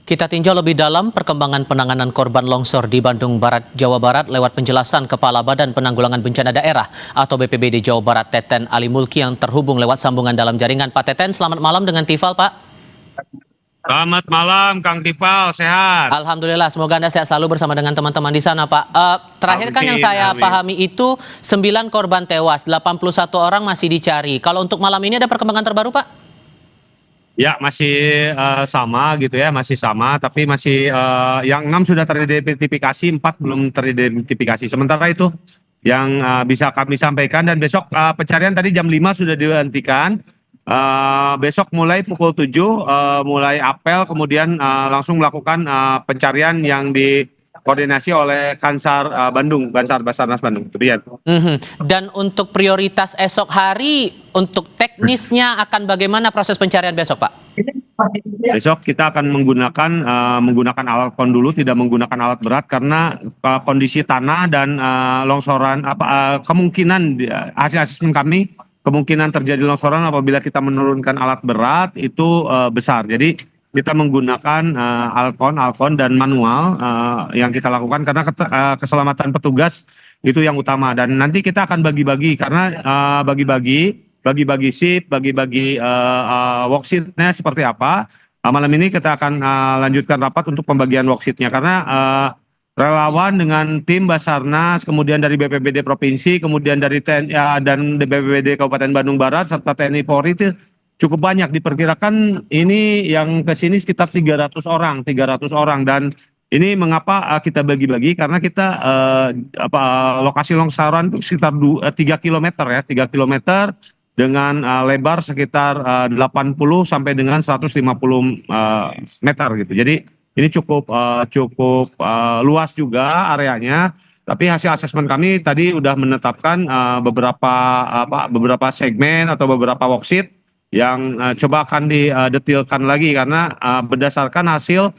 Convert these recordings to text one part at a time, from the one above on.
Kita tinjau lebih dalam perkembangan penanganan korban longsor di Bandung Barat, Jawa Barat lewat penjelasan Kepala Badan Penanggulangan Bencana Daerah atau BPBD Jawa Barat, Teten Ali Mulki, yang terhubung lewat sambungan dalam jaringan. Pak Teten, selamat malam dengan Tifal, Pak. Selamat malam, Kang Tifal, sehat? Alhamdulillah, semoga Anda sehat selalu bersama dengan teman-teman di sana, Pak. Terakhir kan yang saya pahami itu 9 korban tewas, 81 orang masih dicari. Kalau untuk malam ini ada perkembangan terbaru, Pak? Ya, masih sama gitu ya, masih sama, tapi masih yang 6 sudah teridentifikasi, 4 belum teridentifikasi. Sementara itu yang bisa kami sampaikan, dan besok pencarian tadi jam 5 sudah dihentikan. Besok mulai pukul 7 mulai apel, kemudian langsung melakukan pencarian yang dikoordinasi oleh Kansar Bandung, Basarnas Bandung. Dan untuk prioritas esok hari, untuk teknisnya akan bagaimana proses pencarian besok, Pak? Besok kita akan menggunakan alat kon dulu, tidak menggunakan alat berat karena kondisi tanah dan longsoran kemungkinan hasil asesmen kami kemungkinan terjadi longsoran apabila kita menurunkan alat berat itu besar. Jadi kita menggunakan alkon dan manual yang kita lakukan karena keselamatan petugas itu yang utama. Dan nanti kita akan bagi-bagi karena bagi-bagi shift, bagi-bagi worksheet-nya seperti apa. Malam ini kita akan lanjutkan rapat untuk pembagian worksheet-nya karena relawan dengan tim Basarnas, kemudian dari BPBD Provinsi, kemudian dari TNI dan BPBD Kabupaten Bandung Barat, serta TNI Polri itu cukup banyak. Diperkirakan ini yang ke sini sekitar 300 orang. Dan ini mengapa kita bagi-bagi, karena kita lokasi longsoran itu sekitar 3 km ya, 3 km dengan lebar sekitar 80 sampai dengan 150 meter gitu. Jadi ini cukup luas juga areanya, tapi hasil asesmen kami tadi sudah menetapkan beberapa segmen atau beberapa worksheet yang coba akan didetilkan lagi karena berdasarkan hasil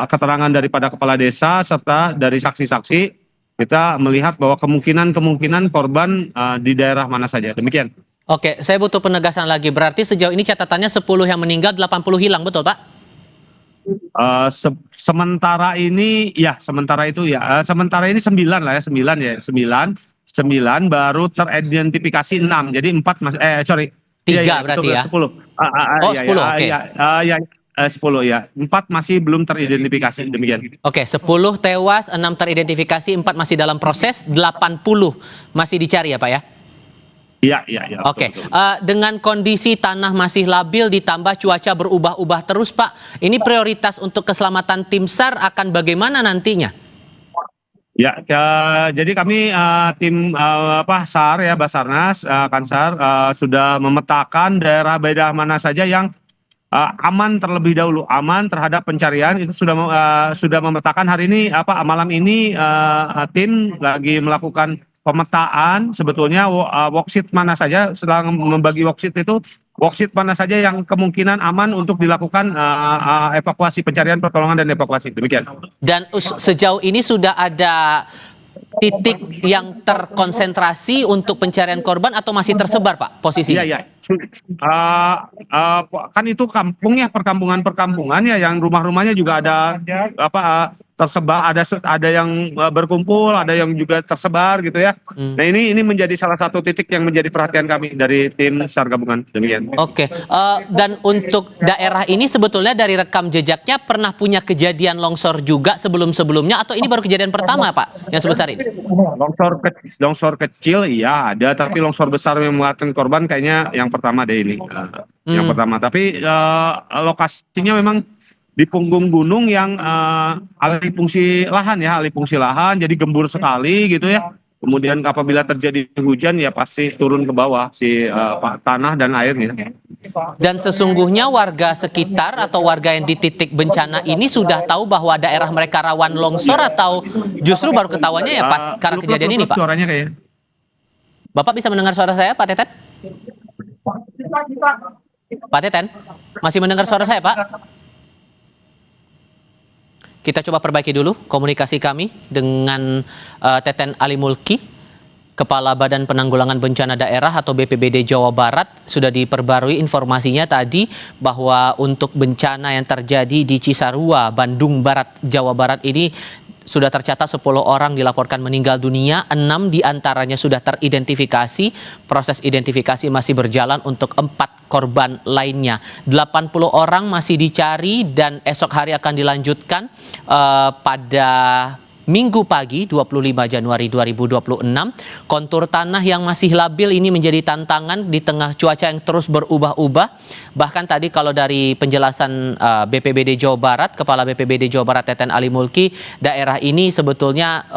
keterangan daripada kepala desa serta dari saksi-saksi, kita melihat bahwa kemungkinan korban di daerah mana saja. Demikian. Oke, saya butuh penegasan lagi. Berarti sejauh ini catatannya 10 yang meninggal, 80 hilang, betul, Pak? Sementara ini ya, sementara ini 9 lah ya, 9 baru teridentifikasi 6. Jadi 4 masih 3 berarti ya. 10. 10, oke. 10 ya. 4 masih belum teridentifikasi, demikian. Oke, 10 tewas, 6 teridentifikasi, 4 masih dalam proses, 80 masih dicari ya, Pak ya? Iya. Oke, dengan kondisi tanah masih labil ditambah cuaca berubah-ubah terus, Pak, ini prioritas untuk keselamatan tim SAR akan bagaimana nantinya? Ya, jadi kami tim SAR ya, Basarnas, Kansar sudah memetakan daerah mana saja yang aman terlebih dahulu, aman terhadap pencarian. Itu sudah memetakan hari ini malam ini tim lagi melakukan pemetaan sebetulnya worksheet mana saja. Setelah membagi worksheet itu, worksheet mana saja yang kemungkinan aman untuk dilakukan evakuasi, pencarian, pertolongan dan evakuasi. Demikian. Dan sejauh ini sudah ada titik yang terkonsentrasi untuk pencarian korban atau masih tersebar, Pak, posisinya? Iya. Kan itu kampung ya, perkampungan ya, yang rumah-rumahnya juga ada tersebar, ada yang berkumpul, ada yang juga tersebar gitu ya. Nah, ini menjadi salah satu titik yang menjadi perhatian kami dari tim SAR gabungan. Demikian. Oke. Dan untuk daerah ini sebetulnya dari rekam jejaknya pernah punya kejadian longsor juga sebelum-sebelumnya atau ini baru kejadian pertama, Pak, yang sebesar ini? Longsor kecil iya ada, tapi longsor besar yang memakan korban kayaknya yang pertama deh ini. Yang pertama, tapi lokasinya memang di punggung gunung yang alih fungsi lahan, jadi gembur sekali gitu ya. Kemudian apabila terjadi hujan ya pasti turun ke bawah tanah dan airnya. Dan sesungguhnya warga sekitar atau warga yang di titik bencana ini sudah tahu bahwa daerah mereka rawan longsor atau justru baru ketahuannya ya pas karena kejadian ini, Pak? Suaranya kayaknya. Bapak bisa mendengar suara saya, Pak Teten? Pak Teten, masih mendengar suara saya, Pak? Kita coba perbaiki dulu komunikasi kami dengan Teten Ali Mulki. Kepala Badan Penanggulangan Bencana Daerah atau BPBD Jawa Barat sudah diperbarui informasinya tadi bahwa untuk bencana yang terjadi di Cisarua, Bandung Barat, Jawa Barat ini sudah tercatat 10 orang dilaporkan meninggal dunia, 6 diantaranya sudah teridentifikasi. Proses identifikasi masih berjalan untuk 4 korban lainnya. 80 orang masih dicari dan esok hari akan dilanjutkan pada Minggu pagi 25 Januari 2026. Kontur tanah yang masih labil ini menjadi tantangan di tengah cuaca yang terus berubah-ubah. Bahkan tadi kalau dari penjelasan BPBD Jawa Barat, Kepala BPBD Jawa Barat Teten Ali Mulki, daerah ini sebetulnya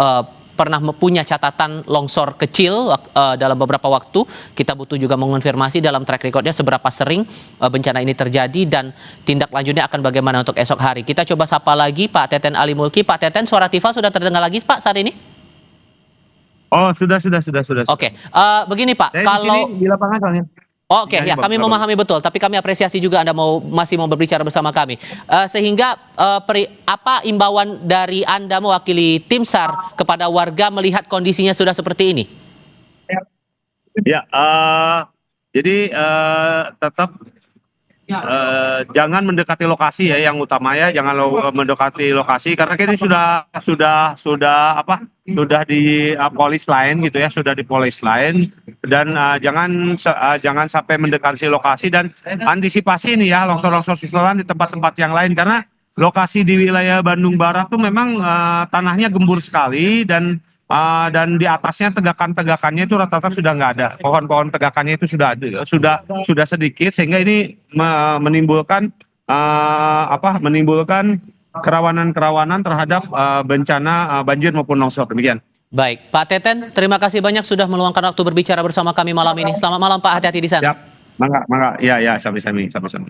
pernah punya catatan longsor kecil dalam beberapa waktu. Kita butuh juga mengonfirmasi dalam track recordnya seberapa sering bencana ini terjadi dan tindak lanjutnya akan bagaimana untuk esok hari. Kita coba sapa lagi Pak Teten Ali Mulki. Pak Teten, suara Tifa sudah terdengar lagi Pak saat ini? Oh, sudah. Oke, begini Pak, Saya kalau di sini di lapangan soalnya. Oke, ya kami memahami betul, tapi kami apresiasi juga Anda masih mau berbicara bersama kami. Sehingga apa imbauan dari Anda mewakili tim SAR kepada warga melihat kondisinya sudah seperti ini? Ya, jadi tetap jangan mendekati lokasi ya, yang utama ya, jangan mendekati lokasi karena ini sudah di polis line gitu ya, sudah di polis line dan jangan sampai mendekati lokasi dan antisipasi ini ya longsor-longsor susulan di tempat-tempat yang lain karena lokasi di wilayah Bandung Barat tuh memang tanahnya gembur sekali dan di atasnya tegakannya itu rata-rata sudah nggak ada, pohon-pohon tegakannya itu sudah sedikit sehingga ini menimbulkan kerawanan terhadap bencana banjir maupun longsor. Demikian. Baik, Pak Teten, terima kasih banyak sudah meluangkan waktu berbicara bersama kami malam ini. Selamat malam Pak, hati-hati di sana. Siap, mangga, ya, sama-sama.